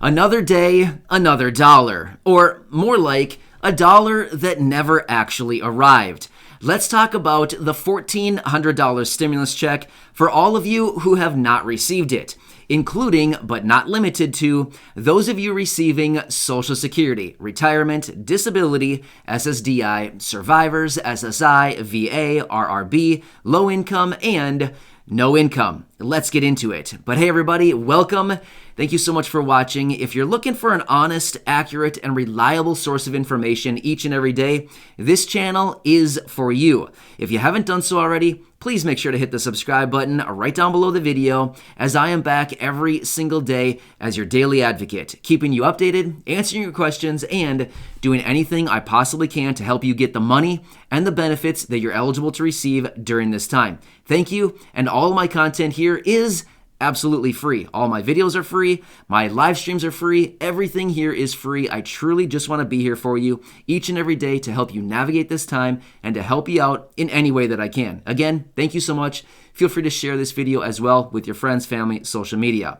Another day, another dollar. Or more like, a dollar that never actually arrived. Let's talk about the $1,400 stimulus check for all of you who have not received it, including, but not limited to, those of you receiving Social Security, retirement, disability, SSDI, survivors, SSI, VA, RRB, low income, and no income. Let's get into it. But hey everybody, welcome. Thank you so much for watching. If you're looking for an honest, accurate, and reliable source of information each and every day, this channel is for you. If you haven't done so already, please make sure to hit the subscribe button right down below the video, as I am back every single day as your daily advocate, keeping you updated, answering your questions, and doing anything I possibly can to help you get the money and the benefits that you're eligible to receive during this time. Thank you, and all of my content here is absolutely free. All my videos are free. My live streams are free. Everything here is free. I truly just want to be here for you each and every day to help you navigate this time and to help you out in any way that I can. Again, thank you so much. Feel free to share this video as well with your friends, family, social media.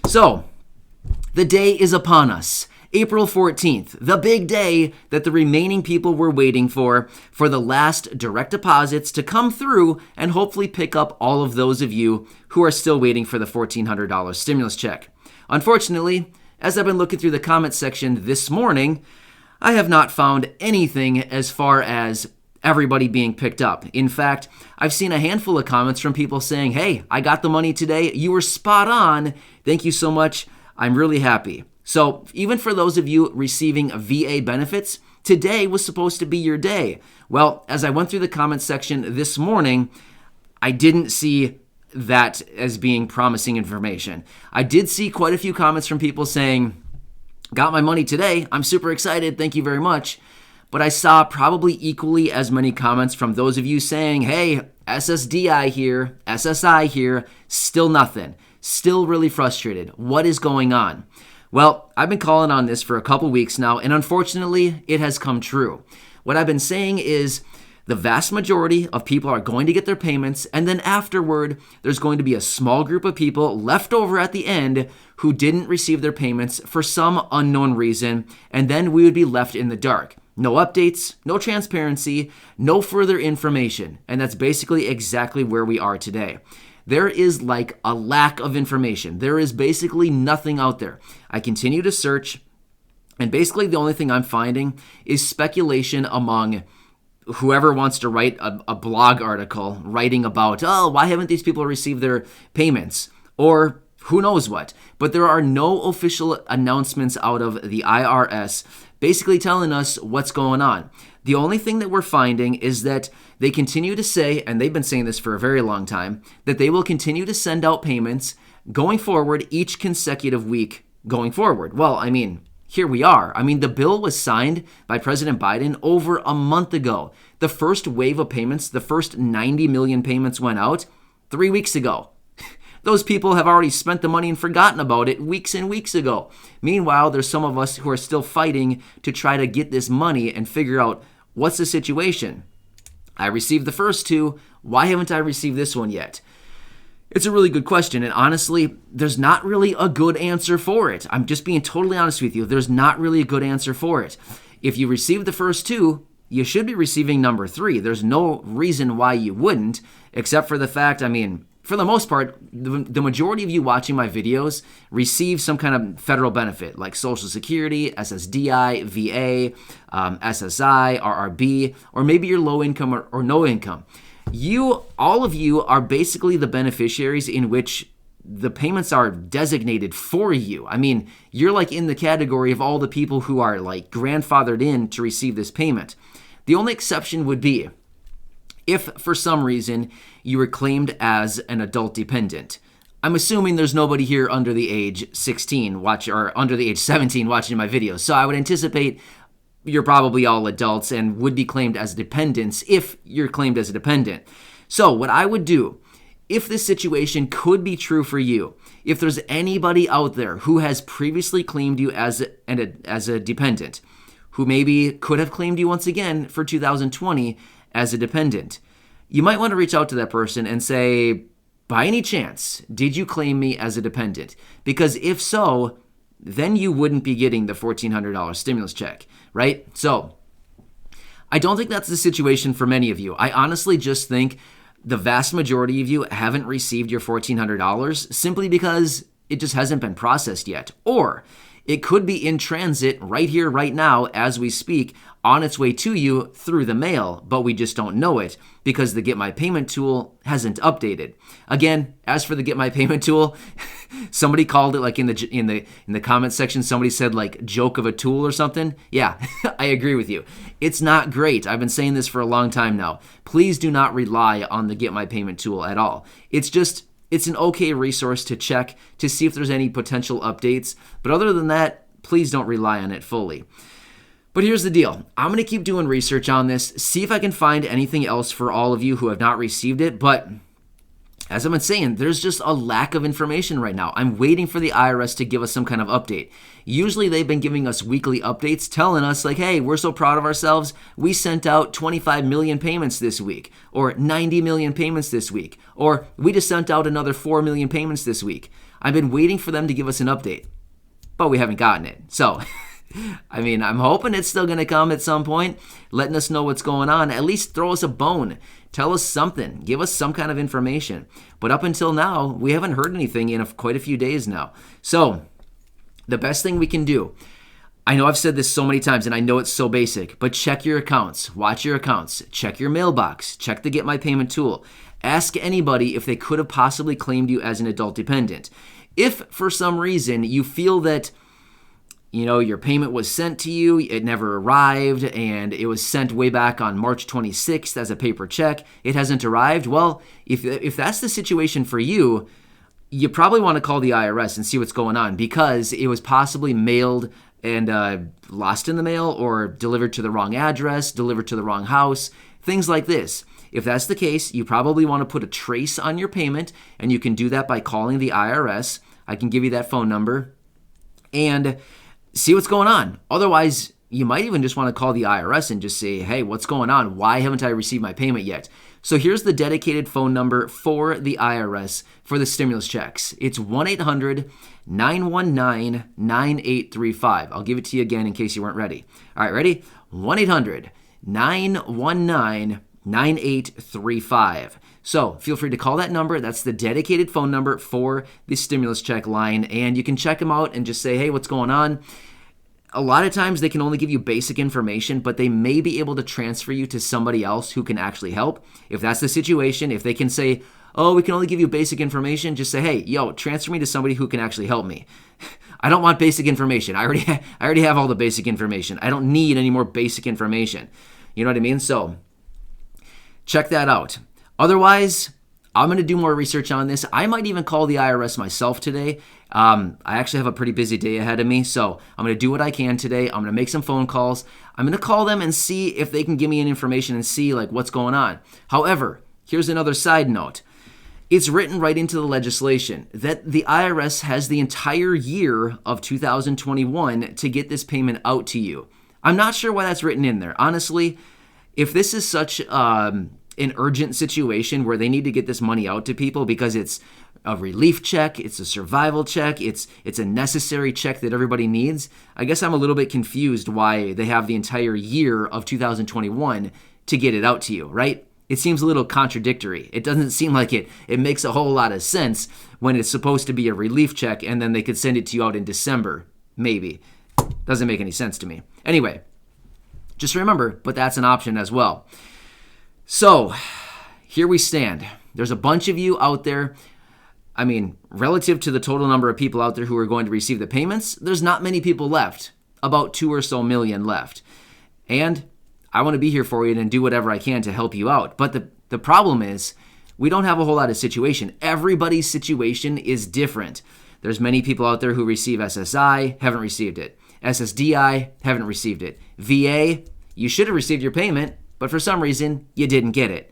So, the day is upon us. April 14th, the big day that the remaining people were waiting for the last direct deposits to come through and hopefully pick up all of those of you who are still waiting for the $1,400 stimulus check. Unfortunately, as I've been looking through the comment section this morning, I have not found anything as far as everybody being picked up. In fact, I've seen a handful of comments from people saying, "Hey, I got the money today. You were spot on. Thank you so much. I'm really happy." So even for those of you receiving VA benefits, today was supposed to be your day. Well, as I went through the comment section this morning, I didn't see that as being promising information. I did see quite a few comments from people saying, "Got my money today. I'm super excited. Thank you very much." But I saw probably equally as many comments from those of you saying, "Hey, SSDI here, SSI here, still nothing. Still really frustrated. What is going on?" Well, I've been calling on this for a couple weeks now, and unfortunately, it has come true. What I've been saying is the vast majority of people are going to get their payments, and then afterward, there's going to be a small group of people left over at the end who didn't receive their payments for some unknown reason, and then we would be left in the dark. No updates, no transparency, no further information, and that's basically exactly where we are today. There is like a lack of information. There is basically nothing out there. I continue to search, and basically the only thing I'm finding is speculation among whoever wants to write a blog article writing about, "Oh, why haven't these people received their payments?" Or who knows what. But there are no official announcements out of the IRS basically telling us what's going on. The only thing that we're finding is that they continue to say, and they've been saying this for a very long time, that they will continue to send out payments going forward each consecutive week going forward. Well, I mean, here we are. I mean, the bill was signed by President Biden over a month ago. The first wave of payments, the first 90 million payments went out 3 weeks ago. Those people have already spent the money and forgotten about it weeks and weeks ago. Meanwhile, there's some of us who are still fighting to try to get this money and figure out what's the situation. I received the first two. Why haven't I received this one yet? It's a really good question, and honestly, there's not really a good answer for it. I'm just being totally honest with you. There's not really a good answer for it. If you received the first two, you should be receiving number 3. There's no reason why you wouldn't, except for the fact, I mean, for the most part, the majority of you watching my videos receive some kind of federal benefit, like Social Security, SSDI, VA, SSI, RRB, or maybe you're low income or no income. All of you are basically the beneficiaries in which the payments are designated for you. I mean, you're like in the category of all the people who are like grandfathered in to receive this payment. The only exception would be if for some reason you were claimed as an adult dependent. I'm assuming there's nobody here under the age 16 or under the age 17 watching my videos. So I would anticipate you're probably all adults and would be claimed as dependents if you're claimed as a dependent. So what I would do, if this situation could be true for you, if there's anybody out there who has previously claimed you as a dependent, who maybe could have claimed you once again for 2020 as a dependent, you might want to reach out to that person and say, by any chance, did you claim me as a dependent? Because if so, then you wouldn't be getting the $1,400 stimulus check, right? So I don't think that's the situation for many of you. I honestly just think the vast majority of you haven't received your $1,400 simply because it just hasn't been processed yet. Or it could be in transit right here, right now, as we speak, on its way to you through the mail, but we just don't know it because the Get My Payment tool hasn't updated. Again, as for the Get My Payment tool, somebody called it like in the comment section, somebody said like joke of a tool or something. Yeah, I agree with you. It's not great. I've been saying this for a long time now. Please do not rely on the Get My Payment tool at all. It's an okay resource to check to see if there's any potential updates. But other than that, please don't rely on it fully. But here's the deal. I'm going to keep doing research on this, see if I can find anything else for all of you who have not received it. But as I've been saying, there's just a lack of information right now. I'm waiting for the IRS to give us some kind of update. Usually they've been giving us weekly updates telling us like, hey, we're so proud of ourselves. We sent out 25 million payments this week, or 90 million payments this week, or we just sent out another 4 million payments this week. I've been waiting for them to give us an update, but we haven't gotten it. So, I mean, I'm hoping it's still going to come at some point, letting us know what's going on. At least throw us a bone. Tell us something. Give us some kind of information. But up until now, we haven't heard anything in quite a few days now. So, the best thing we can do, I know I've said this so many times and I know it's so basic, but check your accounts, watch your accounts, check your mailbox, check the Get My Payment tool. Ask anybody if they could have possibly claimed you as an adult dependent. If for some reason you feel that your payment was sent to you, it never arrived, and it was sent way back on March 26th as a paper check, it hasn't arrived, well, if that's the situation for you, you probably want to call the IRS and see what's going on because it was possibly mailed and lost in the mail or delivered to the wrong address, delivered to the wrong house, things like this. If that's the case, you probably want to put a trace on your payment, and you can do that by calling the IRS. I can give you that phone number and see what's going on. Otherwise, you might even just want to call the IRS and just say, hey, what's going on? Why haven't I received my payment yet? So here's the dedicated phone number for the IRS for the stimulus checks. It's 1-800-919-9835. I'll give it to you again in case you weren't ready. All right, ready? 1-800-919-9835. So feel free to call that number. That's the dedicated phone number for the stimulus check line. And you can check them out and just say, hey, what's going on? A lot of times they can only give you basic information, but they may be able to transfer you to somebody else who can actually help. If that's the situation, if they can say, oh, we can only give you basic information, just say, hey, transfer me to somebody who can actually help me. I don't want basic information. I already have all the basic information. I don't need any more basic information. You know what I mean? So check that out. Otherwise, I'm going to do more research on this. I might even call the IRS myself today. I actually have a pretty busy day ahead of me, so I'm going to do what I can today. I'm going to make some phone calls. I'm going to call them and see if they can give me any information and see what's going on. However, here's another side note. It's written right into the legislation that the IRS has the entire year of 2021 to get this payment out to you. I'm not sure why that's written in there. Honestly, if this is such an urgent situation where they need to get this money out to people because it's a relief check, it's a survival check, it's a necessary check that everybody needs, I guess I'm a little bit confused why they have the entire year of 2021 to get it out to you, right? It seems a little contradictory. It doesn't seem like it makes a whole lot of sense when it's supposed to be a relief check and then they could send it to you out in December, maybe. Doesn't make any sense to me. Anyway, just remember, but that's an option as well. So, here we stand. There's a bunch of you out there. I mean, relative to the total number of people out there who are going to receive the payments, there's not many people left. About 2 or so million left. And I want to be here for you and do whatever I can to help you out. But the problem is, we don't have a whole lot of situation. Everybody's situation is different. There's many people out there who receive SSI, haven't received it. SSDI, haven't received it. VA, you should have received your payment, but for some reason, you didn't get it.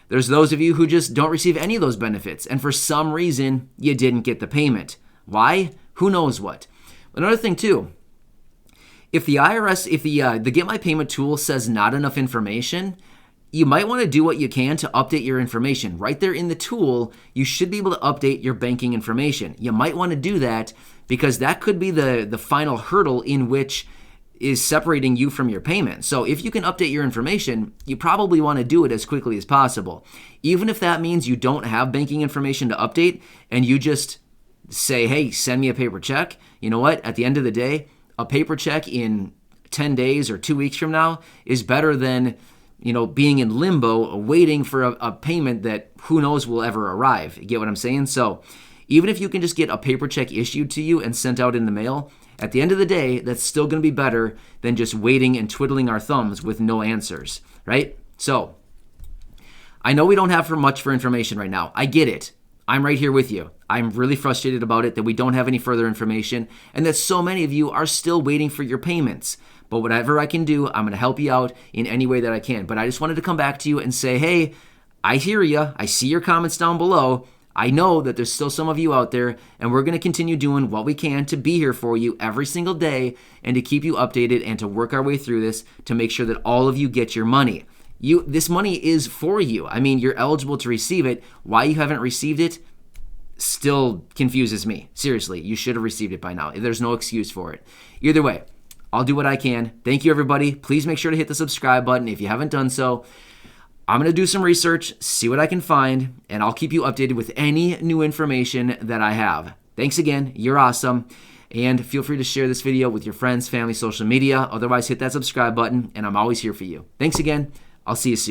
There's those of you who just don't receive any of those benefits, and for some reason, you didn't get the payment. Why? Who knows what? Another thing too, if the IRS, the Get My Payment tool says not enough information, you might want to do what you can to update your information. Right there in the tool, you should be able to update your banking information. You might want to do that because that could be the final hurdle in which is separating you from your payment. So if you can update your information, you probably want to do it as quickly as possible. Even if that means you don't have banking information to update and you just say, hey, send me a paper check. You know what? At the end of the day, a paper check in 10 days or 2 weeks from now is better than, being in limbo waiting for a payment that who knows will ever arrive. You get what I'm saying? So even if you can just get a paper check issued to you and sent out in the mail, at the end of the day, that's still going to be better than just waiting and twiddling our thumbs with no answers, right? So I know we don't have much for information right now. I get it. I'm right here with you. I'm really frustrated about it that we don't have any further information and that so many of you are still waiting for your payments. But whatever I can do, I'm going to help you out in any way that I can. But I just wanted to come back to you and say, hey, I hear you. I see your comments down below. I know that there's still some of you out there, and we're going to continue doing what we can to be here for you every single day and to keep you updated and to work our way through this to make sure that all of you get your money. This money is for you. I mean, you're eligible to receive it. Why you haven't received it still confuses me. Seriously, you should have received it by now. There's no excuse for it. Either way, I'll do what I can. Thank you, everybody. Please make sure to hit the subscribe button if you haven't done so. I'm going to do some research, see what I can find, and I'll keep you updated with any new information that I have. Thanks again. You're awesome. And feel free to share this video with your friends, family, social media. Otherwise, hit that subscribe button, and I'm always here for you. Thanks again. I'll see you soon.